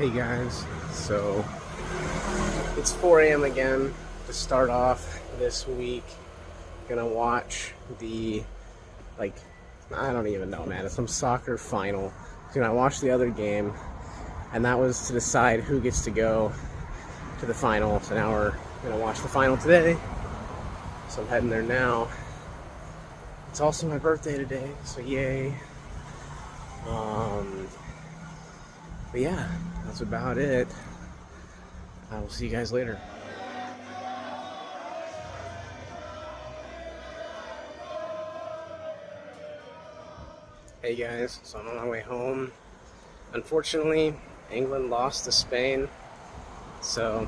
Hey guys, so it's 4 a.m. again to start off this week. Gonna watch the, like, I don't even know, man. It's some soccer final. Gonna watch the other game, and that was to decide who gets to go to the final. So now we're gonna watch the final today. So I'm heading there now. It's also my birthday today, so yay. But yeah, that's about it. I will see you guys later. Hey guys, so I'm on my way home. Unfortunately, England lost to Spain. So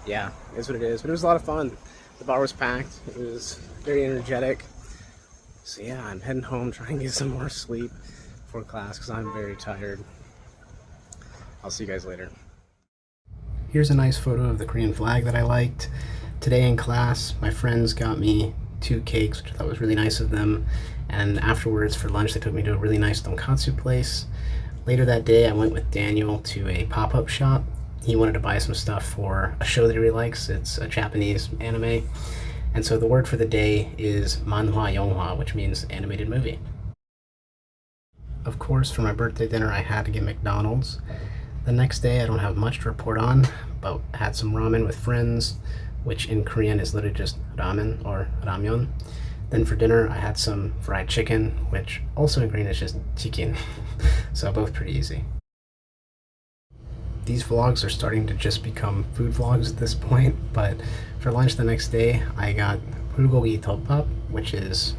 yeah, it is what it is. But it was a lot of fun. The bar was packed. It was very energetic. So yeah, I'm heading home, trying to get some more sleep before class because I'm very tired. I'll see you guys later. Here's a nice photo of the Korean flag that I liked. Today in class, my friends got me 2 cakes, which I thought was really nice of them. And afterwards, for lunch, they took me to a really nice tonkatsu place. Later that day, I went with Daniel to a pop-up shop. He wanted to buy some stuff for a show that he really likes. It's a Japanese anime. And so the word for the day is manhwa yonghwa, which means animated movie. Of course, for my birthday dinner, I had to get McDonald's. The next day, I don't have much to report on, but had some ramen with friends, which in Korean is literally just ramen or ramyeon. Then for dinner, I had some fried chicken, which also in Korean is just chicken. So both pretty easy. These vlogs are starting to just become food vlogs at this point, but for lunch the next day, I got bulgogi tteobbap, which is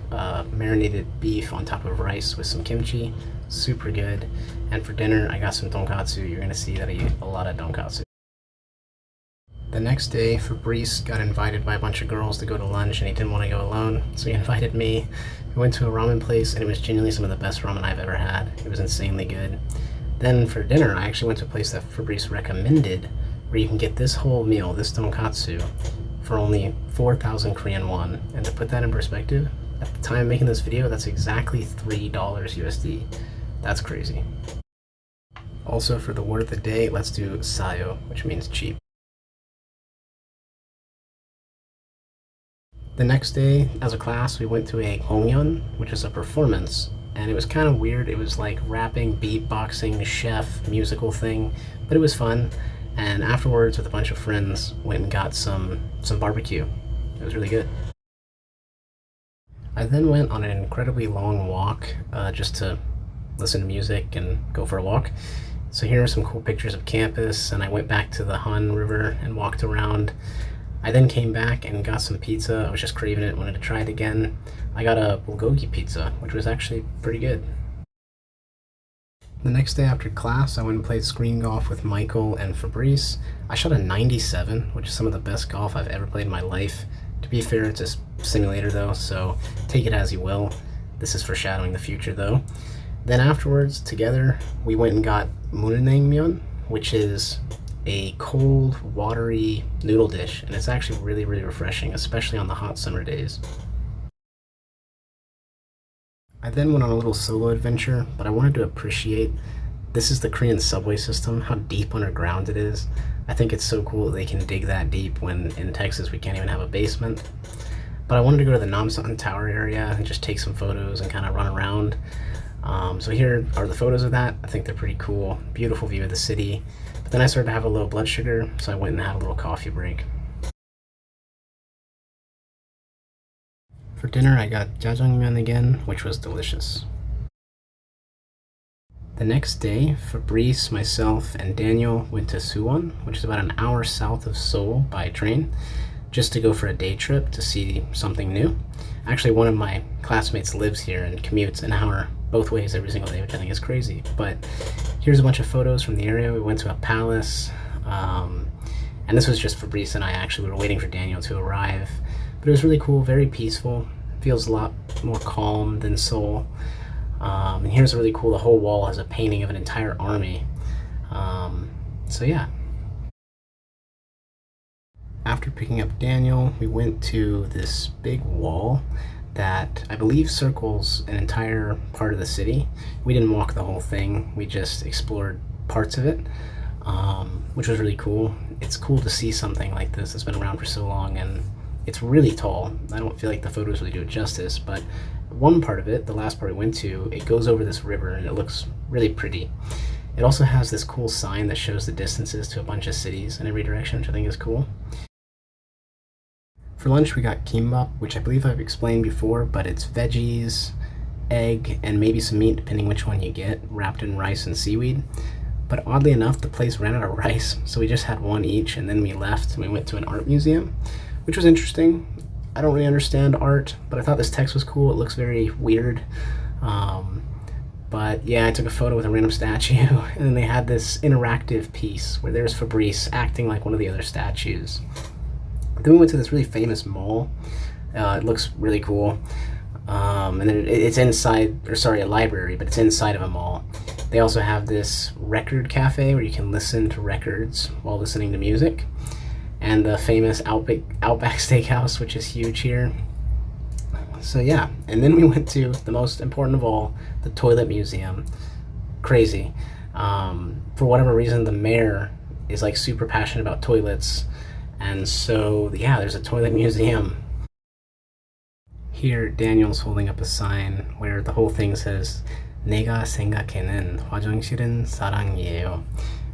marinated beef on top of rice with some kimchi. Super good. And for dinner, I got some tonkatsu. You're gonna see that I eat a lot of tonkatsu. The next day, Fabrice got invited by a bunch of girls to go to lunch, and he didn't want to go alone, so he invited me. We went to a ramen place, and it was genuinely some of the best ramen I've ever had. It was insanely good. Then for dinner, I actually went to a place that Fabrice recommended, where you can get this whole meal, this tonkatsu, for only 4,000 Korean won. And to put that in perspective, at the time of making this video, that's exactly $3 USD. That's crazy. Also, for the word of the day, let's do sayo, which means cheap. The next day, as a class, we went to a gongyeon, which is a performance, and it was kind of weird. It was like rapping, beatboxing, chef, musical thing, but it was fun. And afterwards, with a bunch of friends, went and got some barbecue. It was really good. I then went on an incredibly long walk just to listen to music and go for a walk. So here are some cool pictures of campus, and I went back to the Han River and walked around. I then came back and got some pizza. I was just craving it, wanted to try it again. I got a bulgogi pizza, which was actually pretty good. The next day after class, I went and played screen golf with Michael and Fabrice. I shot a 97, which is some of the best golf I've ever played in my life. To be fair, it's a simulator though, so take it as you will. This is foreshadowing the future though. Then afterwards, together, we went and got mulnaengmyeon, which is a cold, watery noodle dish, and it's actually really, really refreshing, especially on the hot summer days. I then went on a little solo adventure, but I wanted to appreciate this is the Korean subway system, how deep underground it is. I think it's so cool that they can dig that deep when in Texas we can't even have a basement. But I wanted to go to the Namsan Tower area and just take some photos and kind of run around. So here are the photos of that. I think they're pretty cool. Beautiful view of the city. But then I started to have a low blood sugar, so I went and had a little coffee break. For dinner, I got jjajangmyeon again, which was delicious. The next day, Fabrice, myself, and Daniel went to Suwon, which is about an hour south of Seoul by train, just to go for a day trip to see something new. Actually, one of my classmates lives here and commutes an hour both ways every single day, which I think is crazy. But here's a bunch of photos from the area. We went to a palace, and this was just Fabrice and I. Actually, we were waiting for Daniel to arrive. But it was really cool, very peaceful. Feels a lot more calm than Seoul. And here's really cool, the whole wall has a painting of an entire army. So yeah. After picking up Daniel, we went to this big wall that I believe circles an entire part of the city. We didn't walk the whole thing, we just explored parts of it. which was really cool. It's cool to see something like this that's been around for so long, and it's really tall. I don't feel like the photos really do it justice, but one part of it, the last part we went to, it goes over this river and it looks really pretty. It also has this cool sign that shows the distances to a bunch of cities in every direction, which I think is cool. For lunch, we got kimbap, which I believe I've explained before, but it's veggies, egg, and maybe some meat, depending which one you get, wrapped in rice and seaweed. But oddly enough, the place ran out of rice, so we just had one each, and then we left and we went to an art museum, which was interesting. I don't really understand art, but I thought this text was cool. It looks very weird. But yeah, I took a photo with a random statue, and then they had this interactive piece where there's Fabrice acting like one of the other statues. Then we went to this really famous mall. It looks really cool. And then it's inside, or sorry, a library, but it's inside of a mall. They also have this record cafe where you can listen to records while listening to music. And the famous Outback Steakhouse, which is huge here. So yeah, and then we went to the most important of all, the toilet museum. Crazy. For whatever reason, the mayor is like super passionate about toilets. And so, yeah, there's a toilet museum. Here, Daniel's holding up a sign where the whole thing says, 내가 생각에는 화장실은 사랑이에요,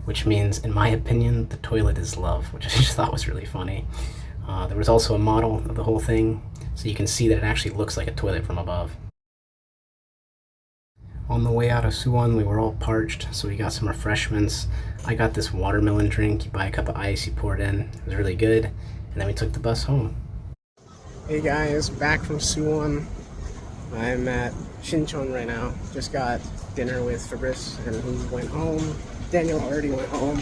which means, in my opinion, the toilet is love, which I just thought was really funny. There was also a model of the whole thing, so you can see that it actually looks like a toilet from above. On the way out of Suwon, we were all parched, so we got some refreshments. I got this watermelon drink. You buy a cup of ice, you pour it in. It was really good. And then we took the bus home. Hey guys, back from Suwon. I'm at Shinchon right now. Just got dinner with Fabrice, and he went home. Daniel already went home.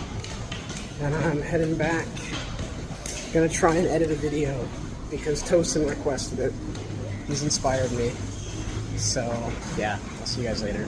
And I'm heading back. Gonna try and edit a video because Tosin requested it. He's inspired me. So, yeah, I'll see you guys later.